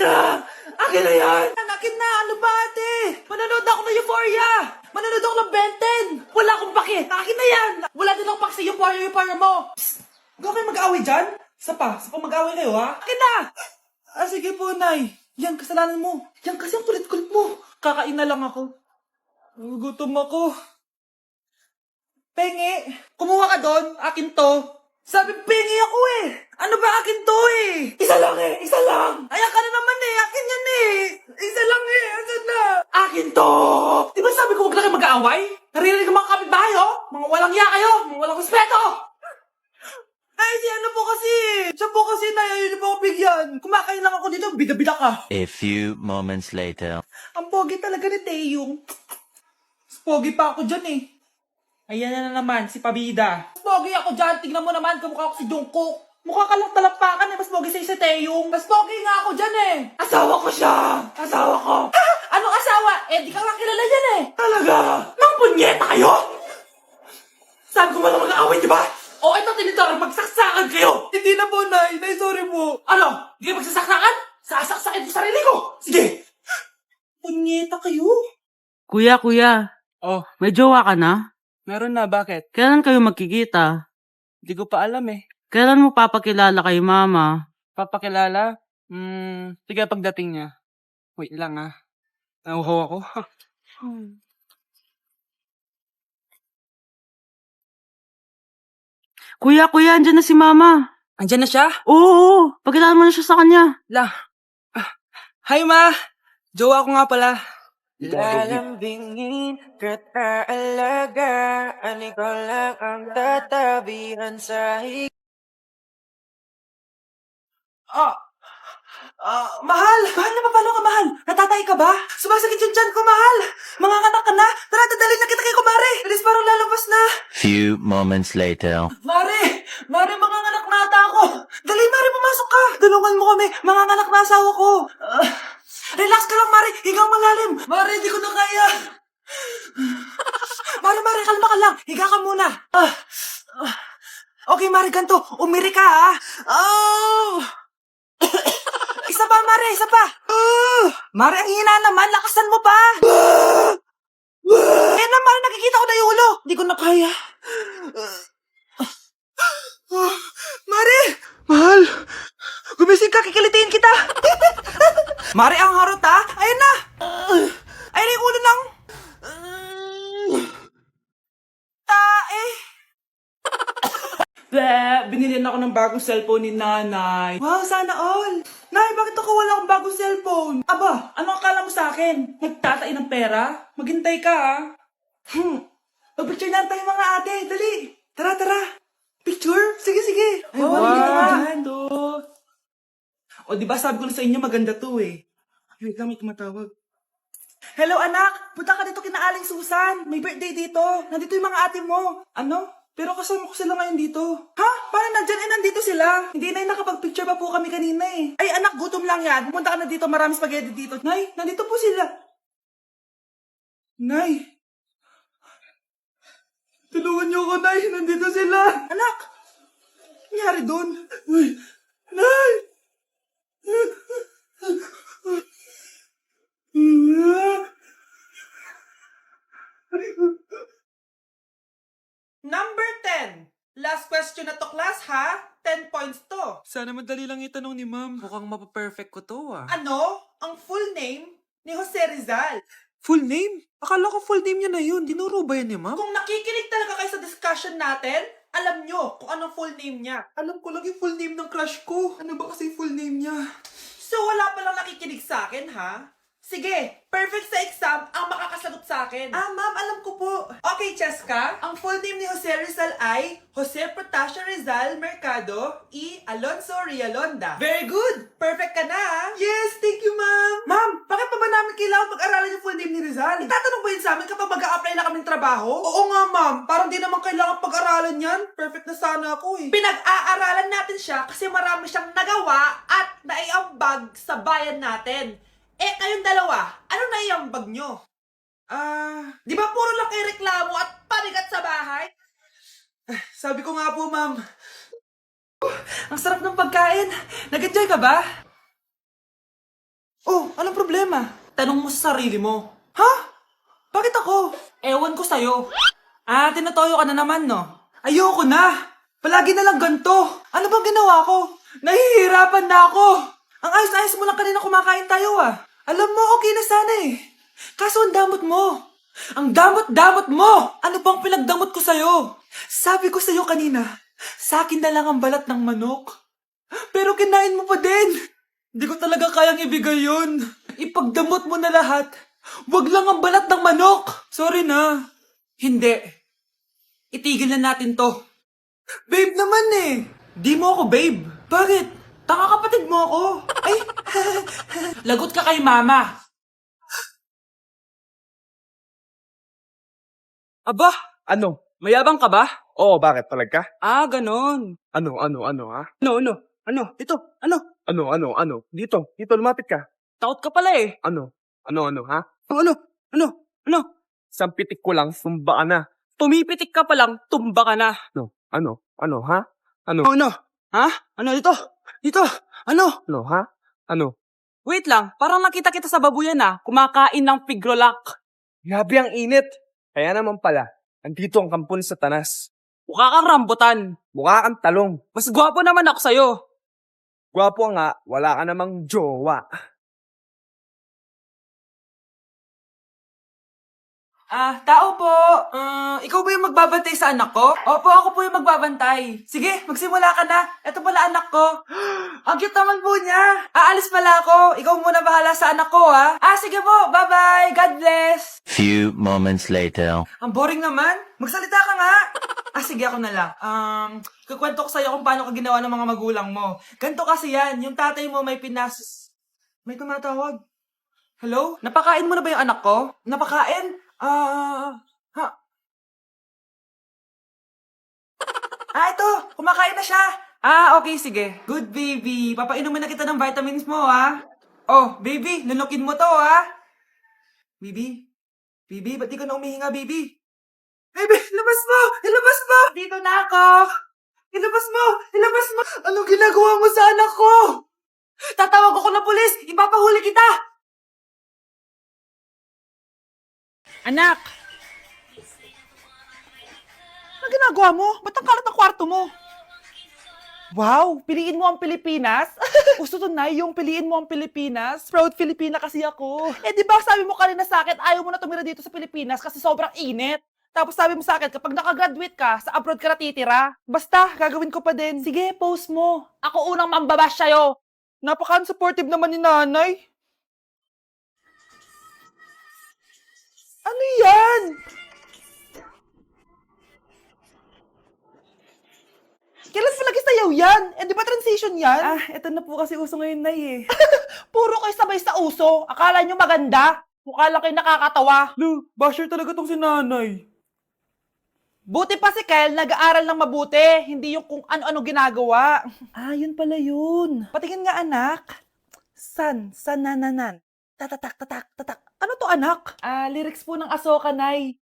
na! Akin na yan! Akin na! Ano ba ate? Manonood ako ng Euphoria! Manonood ako ng Ben 10! Wala akong pake! Akin na yan! Wala din akong pake sa Euphoria mo! Psst! Huwag kayo mag-away dyan? Sa pa mag-away kayo ha? Akin na! Sige po, Nay. Yan, kasalanan mo. Yan kasi ang kulit-kulit mo. Kakain na lang ako. Gutom ako. Pengi, kumuha ka doon. Akin to. Sabi, pengi ako eh. Ano ba akin to eh? Isa lang eh, isa lang. Ayan ka na naman eh, akin yan eh. Isa lang eh, asan na? Akin to. Di ba sabi ko huwag lang kayo mag-aaway? Naririnig ang mga kapitbahay oh. Mga walang iya kayo, mga walang respeto. Ay, si ano po kasi. Siya po kasi na, yun po ako bigyan. Kumakain lang ako dito, bida-bida ka. A few moments later. Ang pogi talaga ni Taeyong. Pogi pa ako dyan eh. Ayan na naman, si Pabida. Mas pogi ako dyan, tignan mo naman, kamukha ako si Jungkook. Mukha ka lang talampakan eh, mas pogi sa'yo si Taeyong. Mas pogi nga ako dyan eh. Asawa ko siya! Asawa ko! Ha? Anong asawa? Eh, di ka nga kilala yan eh. Talaga? Mga punyeta kayo? Sabi ko malang mag-aaway, di ba? O, ito tinitara, magsaksakan kayo! Hindi na po, Nay. Nay, sorry po. Ano? Hindi kayo magsasaksakan? Sasaksakin ko sarili ko! Sige! Punyeta kayo? Kuya, Oh, may jowa ka na? meron na. Bakit? Kailan kayo magkikita? Di ko pa alam eh. Kailan mo papakilala kay mama? Papakilala? Sige pagdating niya. Wait lang ah. Nauhaw ako. Kuya, andyan na si mama. Andyan na siya? Oo, pakilala mo na siya sa kanya. Hi ma! Jowa ko nga pala. Lalambingin ka't aalagaan, ikaw lang ang tatabihan sa Mahal! Mahal na papalo ka, mahal? Natatay ka ba? Sumasakit yung tiyan ko, mahal! Mga anak ka na? Tara, dadalhin na kita kay kumare! Bilis parang lalabas na! Few moments later. Mare! Mare, mga anak na ata ako! Dali, Mare, pumasok ka! Tulungan mo kami! Mga anak na asawa ko! Relax ka lang, Mare! Higang malalim! Mare, hindi ko na kaya! Mare, kalma ka lang! Higa ka muna! Okay, Mare, ganito. Umiri ka, ha? Isa pa, Mare, isa pa! Mare, ang hina naman! Lakasan mo pa! Eh na, Mare, nakikita ko na yung ulo! Hindi ko na kaya. Mare! Mahal! Gumising ka, kikilitiin kita! Mare, ang harot ha! Ayun na! Ayun na yung ulo ng... Tae! Binilihan ako ng bagong cellphone ni Nanay. Wow, sana all! Nay, bakit ako wala akong bagong cellphone? Aba, ano akala mo sa akin? Nagtatain ng pera? Maghintay ka ha? Mag-picture na tayo mga ate, dali! Tara! Picture? Sige! Ay, wow! O, diba sabi ko na sa inyo maganda to eh. Wait lang, may tumatawag. Hello anak! Punta ka dito kina Aling Susan. May birthday dito. Nandito yung mga ate mo. Ano? Pero kasama ko sila ngayon dito. Ha? Parang nandyan eh, nandito sila. Hindi na nakapag-picture pa po kami kanina eh. Ay anak, gutom lang yan. Pumunta ka na dito, marami spaghetti dito. Nay, nandito po sila. Nay. Tulungan niyo ako, Nay. Nandito sila. Anak! Ano nangyari doon? Uy! Nay! Number 10. Last question na to, class, ha? 10 points to. Sana madali lang itanong ni ma'am. Mukhang mapaperfect ko to ah. Ano? Ang full name ni Jose Rizal. Full name? Akala ko full name niya na yun. Dinuro ba yan ni ma'am? Kung nakikinig talaga kayo sa discussion natin, alam nyo kung anong full name niya. Alam ko lang yung full name ng crush ko. Ano ba kasi full name niya? So wala palang nakikinig sa akin, ha? Sige, perfect sa exam ang makakasagot sa akin. Ma'am, alam ko po. Okay, Cheska, ang full name ni Jose Rizal ay Jose Protasio Rizal Mercado E. Alonso Rialonda. Very good! Perfect ka na, ha? Yes, thank you, ma'am. Ma'am, bakit pa ba namin kailangan pag-aralan yung full name ni Rizal? Itatanong ba yun sa amin kapag mag-a-apply na kaming trabaho? Oo nga, ma'am. Parang di naman kailangan pag-aralan yan. Perfect na sana ako, eh. Pinag-aaralan natin siya kasi marami siyang nagawa at naiambag sa bayan natin. Eh, kayong dalawa, ano naiambag nyo? Di ba puro lang kayo reklamo at panigat sa bahay? Sabi ko nga po, ma'am. Ang sarap ng pagkain. Nag-enjoy ka ba? Oh, anong problema? Tanong mo sa sarili mo. Ha? Bakit ako? Ewan ko sa'yo. Tinatoyo ka na naman, no? Ayoko na! Palagi na lang ganito. Ano bang ginawa ko? Nahihirapan na ako. Ang ayos-ayos mo lang kanina kumakain tayo, Alam mo, okay na sana eh. Kaso ang damot mo. Ang damot-damot mo! Ano bang pinagdamot ko sa'yo? Sabi ko sa'yo kanina, sa akin na lang ang balat ng manok. Pero kinain mo pa din. Hindi ko talaga kayang ibigay yun. Ipagdamot mo na lahat. Wag lang ang balat ng manok. Sorry na. Hindi. Itigil na natin to. Babe naman eh. Di mo ako babe. Bakit? Taka kapatid mo ako. Ay, lagot ka kay mama. Aba, ano? Mayabang ka ba? Oo, bakit? Talag ka? Ganon. Ano, ha? Ano? Ito, ano? Ano? Dito, lumapit ka. Takot ka pala eh. Ano, ha? Ano? Isang pitik ko lang, sumba ka na. Tumipitik ka pa lang, tumba ka na. Ano, ha? Ano? Ha? Ano dito? Dito? Ano? Ano, ha? Ano? Wait lang, parang nakita kita sa babuyan kumakain ng pigrolak. Grabe ang init. Kaya naman pala, andito ang kampon sa tanas. Mukha kang rambutan. Mukha kang talong. Mas gwapo naman ako sa'yo. Gwapo nga, wala ka namang jowa. Tao po. Ikaw ba yung magbabantay sa anak ko? Opo, ako po yung magbabantay. Sige, magsimula ka na. Ito pala anak ko. Ang cute naman po niya. Aalis pala ako. Ikaw muna bahala sa anak ko, ha? Sige po. Bye-bye. God bless. Few moments later. Ang boring naman. Magsalita ka nga. Sige, ako na lang. Kukwento ko sa'yo kung paano ka ginawa ng mga magulang mo. Ganto kasi yan. Yung tatay mo may May tumatawag. Hello? Napakain mo na ba yung anak ko? Napakain? Ito. Kumakain na siya. Okay, sige. Good baby. Papainumin na kita ng vitamins mo, Oh, baby. Lunukin mo to, Baby? Baby, ba't di ka na umihinga, baby? Baby, ilabas mo! Ilabas mo! Dito na ako! Ilabas mo! Ilabas mo! Anong ginagawa mo sa anak ko? Tatawag ako ng pulis! Ipapahuli kita! Anak! Ano ginagawa mo? Ba't ang kalat ng kwarto mo? Wow! Piliin mo ang Pilipinas? Gusto to na yung piliin mo ang Pilipinas? Proud Filipina kasi ako. Di ba sabi mo kanina sa akin, ayaw mo na tumira dito sa Pilipinas kasi sobrang init. Tapos sabi mo sa akin, kapag nakagraduate ka, sa abroad ka natitira. Basta, gagawin ko pa din. Sige, post mo. Ako unang mambabash sa'yo. Napaka-supportive naman ni nanay. Ano yan? Kailan palagi sayaw yan? Di ba transition yan? Eto na po kasi uso ngayon, Nay eh. Puro kayo sabay sa uso. Akala nyo maganda. Mukha lang kayo nakakatawa. Lu, basher talaga tong si nanay. Buti pa si Kel, nag-aaral ng mabuti. Hindi yung kung ano-ano ginagawa. Yun pala yun. Patingin nga, anak. San-nananan. Tatak. Ano to, anak? Lyrics po ng Asoka, Nay.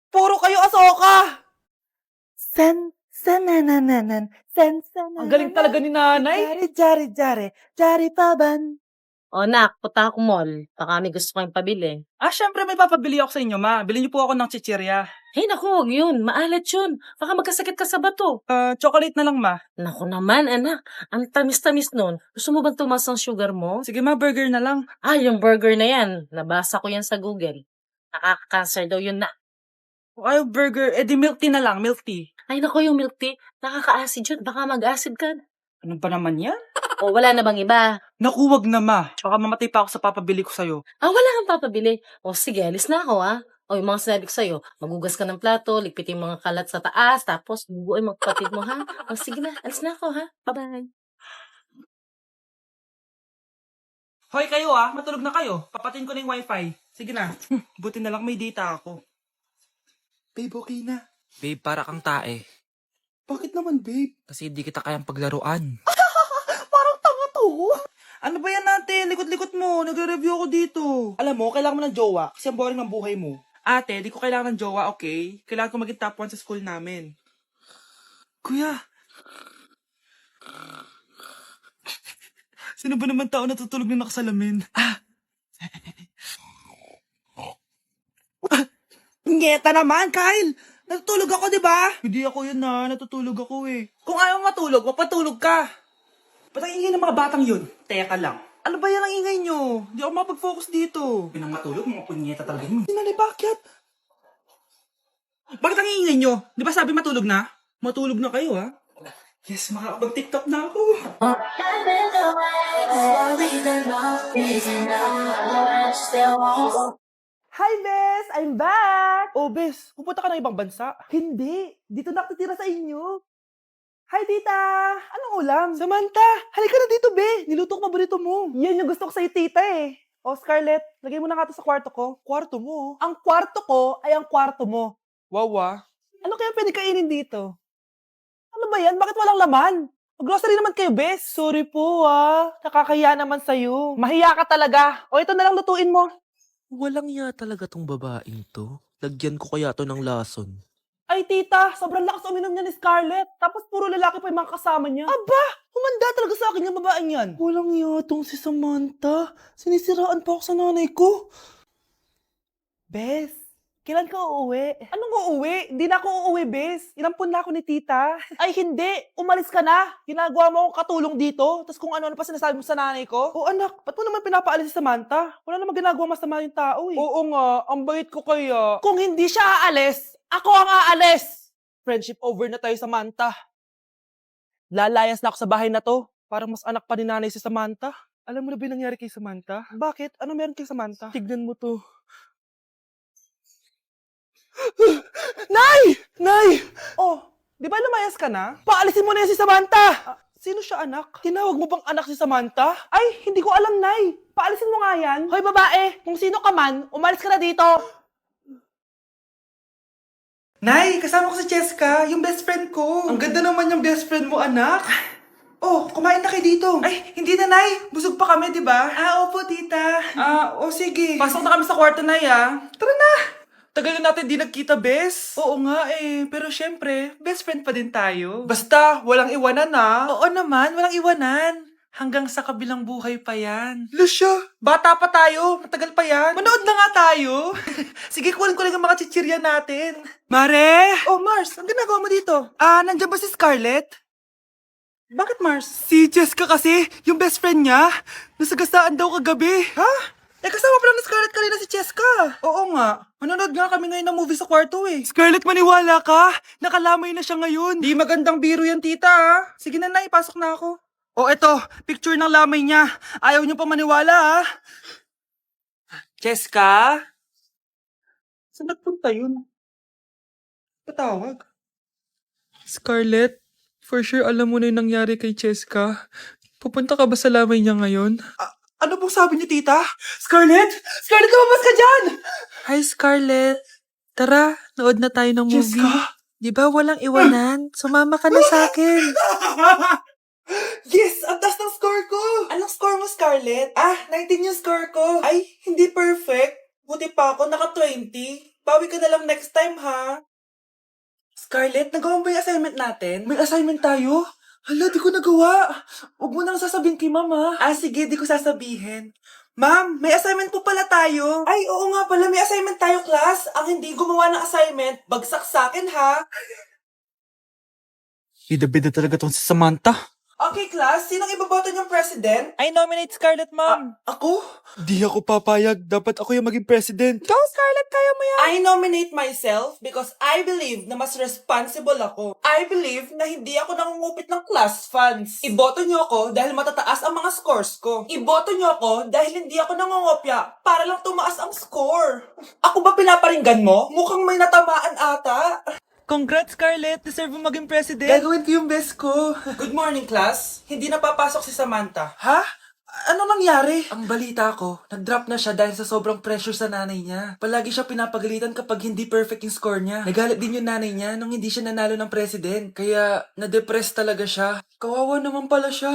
Puro kayo Asoka! San-nananan. Ang galing talaga ni nanay. Jari paban. O nak, punta ako mall. Baka may gusto kayong pabili. Syempre may papabili ako sa inyo, ma. Bilhin niyo po ako ng chichirya. Hey, naku, huwag yun. Maalat yun. Baka magkasakit ka sa bato. Chocolate na lang, ma. Naku naman, anak. Ang tamis-tamis nun. Gusto mo bang tumas ang sugar mo? Sige, ma, burger na lang. Yung burger na yan. Nabasa ko yan sa Google. Nakaka-cancer daw yun na. Ayaw burger. Di milk tea na lang, milk tea. Ay, naku, yung milk tea. Nakaka-acid yun. Baka mag-acid ka. Ano pa naman yan? O, wala na bang iba? Naku, wag na, ma. Baka mamatay pa ako sa papabili ko sa'yo. Wala kang papabili. O, sige, alis na ako, O, yung mga sinabi ko sa'yo, magugas ka ng plato, ligpitin yung mga kalat sa taas, tapos bubuoy magpatid mo, ha? O, sige na, alis na ako, ha? Bye-bye. Hoy kayo matulog na kayo. Papatin ko na yung wifi. Sige na. Buti na lang may data ako. Babe, okay na. Babe, para kang tae. Bakit naman, babe? Kasi di kita kayang paglaruan. Parang tanga to. Ano ba yan natin? Likot-likot mo. Nagre-review ako dito. Alam mo, kailangan mo ng jowa kasi ang boring ng buhay mo. Ate, di ko kailangan ng jowa, okay? Kailangan ko maging top 1 sa school namin. Kuya. Sino ba naman tao natutulog na nakasalamin? Ngeta naman, Kyle! Natutulog ako, di ba? Hindi ako yun na, natutulog ako eh. Kung ayaw matulog, mapatulog ka. Ba't ang ingay ng mga batang yun? Teka lang. Ano ba yan ang ingay nyo? Hindi ako mapag-focus dito. Pinang matulog, mga punyeta talaga yun. Sinali, bakit? Bakit ang ingay nyo? Di ba sabi matulog na? Matulog na kayo, ha? Yes, makakapag-tiktok na ako. Hi, Bes! I'm back! Oh, Bes, pupunta ka ng ibang bansa? Hindi. Dito nakatitira sa inyo. Hi, tita! Anong ulam? Samantha, halika na dito, be! Niluto ko paborito mo. Yan yung gusto ko sa'yo, tita eh. Oh, Scarlett, lagay mo na nga to sa kwarto ko. Kwarto mo? Ang kwarto ko ay ang kwarto mo. Wawa. Ano kaya pwede kainin dito? Ano ba yan? Bakit walang laman? Mag-grocery naman kayo, bes. Sorry po, nakakahiya naman sa'yo. Mahiya ka talaga. O, ito na lang lutuin mo. Walang ya talaga tong babaeng to. Lagyan ko kaya to ng lason. Ay, tita, sobrang lakas uminom niya ni Scarlett. Tapos puro lalaki pa yung mga kasama niya. Aba, humanda talaga sa akin yung babaeng yan. Walang yatong si Samantha. Sinisiraan pa ako sa nanay ko. Bes, kailan ka uuwi? Anong uuwi? Hindi na ako uuwi, Bes. Inampun na ako ni tita. Ay, hindi. Umalis ka na. Ginagawa mo akong katulong dito. Tapos kung ano-ano pa sinasabi mo sa nanay ko. O anak, ba't mo naman pinapaalis si Samantha? Wala namang ginagawa masama yung tao eh. Oo nga, ang bait ko kaya. Kung hindi siya aalis, ako ang aalis! Friendship over na tayo, Samantha. Lalayas na ako sa bahay na to. Parang mas anak pa ni nanay si Samantha. Alam mo na ba yung nangyari kay Samantha? Bakit? Ano meron kay Samantha? Tignan mo to. Nay! Nay! Oh, di ba lumayas ka na? Paalisin mo na yan si Samantha! Sino siya, anak? Tinawag mo bang anak si Samantha? Ay, hindi ko alam, Nay. Paalisin mo nga yan. Hoy, babae, kung sino ka man, umalis ka na dito. Nay, kasama ko si Cheska, yung best friend ko. Ang ganda naman yung best friend mo, anak. Oh, kumain na kayo dito. Ay, hindi na, Nay. Busog pa kami, di ba? Opo, tita. Sige. Pasok na kami sa kwarto, Nay, Tara na. Tagal na natin di nagkita, bes. Oo nga eh, pero syempre, best friend pa din tayo. Basta, walang iwanan Oo naman, walang iwanan. Hanggang sa kabilang buhay pa yan. Lucia, bata pa tayo. Matagal pa yan. Manood na nga tayo. Sige, kunin ko lang ang mga chichirya natin. Mare! Oh, Mars, ang ginagawa mo dito? Nandiyan ba si Scarlett? Bakit, Mars? Si Jessica kasi, yung best friend niya, nasagasaan daw kagabi. Ha? Kasama pa lang ni Scarlett kanina si Cheska. Oo nga. Manonood nga kami ngayon ng movie sa kwarto eh. Scarlett, maniwala ka. Nakalamay na siya ngayon. Di magandang biro yan, tita. Sige na, ipasok na ako. O eto, picture ng lamay niya. Ayaw niyo pa maniwala, Cheska? Saan nagpunta yun? Patawag. Scarlett, for sure alam mo na yung nangyari kay Cheska. Pupunta ka ba sa lamay niya ngayon? Ano pong sabi niyo, tita? Scarlett! Scarlett, lumabas ka dyan! Hi, Scarlett. Tara, nood na tayo ng movie. Jessica? Di ba walang iwanan? Sumama ka na sa akin. Yes! Ang taas ng score ko! Anong score mo, Scarlett? 19 yung score ko. Ay, hindi perfect. Buti pa ako, naka 20. Bawi ka na lang next time, ha? Scarlett, nagawa mo ba yung assignment natin? May assignment tayo? Hala, di ko nagawa. Huwag mo nang sasabihin kay Mama. Sige, di ko sasabihin. Ma'am, may assignment po pala tayo. Ay, oo nga pala, may assignment tayo, class. Ang hindi gumawa ng assignment, bagsak sa akin, ha? Bida-bida talaga tong si Samantha. Okay, class, sinong iboboto niyong president? I nominate Scarlett, ma'am. Ako? Di ako papayag. Dapat ako yung maging president. Go, Scarlett, kaya mo yan! I nominate myself because I believe na mas responsible ako. I believe na hindi ako nangungupit ng class funds. Iboto niyo ako dahil matataas ang mga scores ko. Iboto niyo ako dahil hindi ako nangungopya para lang tumaas ang score. Ako ba pinaparinggan mo? Mukhang may natamaan ata. Congrats, Scarlett. Deserve mo maging president. Gagawin ko yung best ko. Good morning, class. Hindi na papasok si Samantha. Ha? Ano nangyari? Ang balita ko, nag-drop na siya dahil sa sobrang pressure sa nanay niya. Palagi siya pinapagalitan kapag hindi perfect yung score niya. Nagalit din yung nanay niya nung hindi siya nanalo ng president. Kaya, na-depress talaga siya. Kawawa naman pala siya.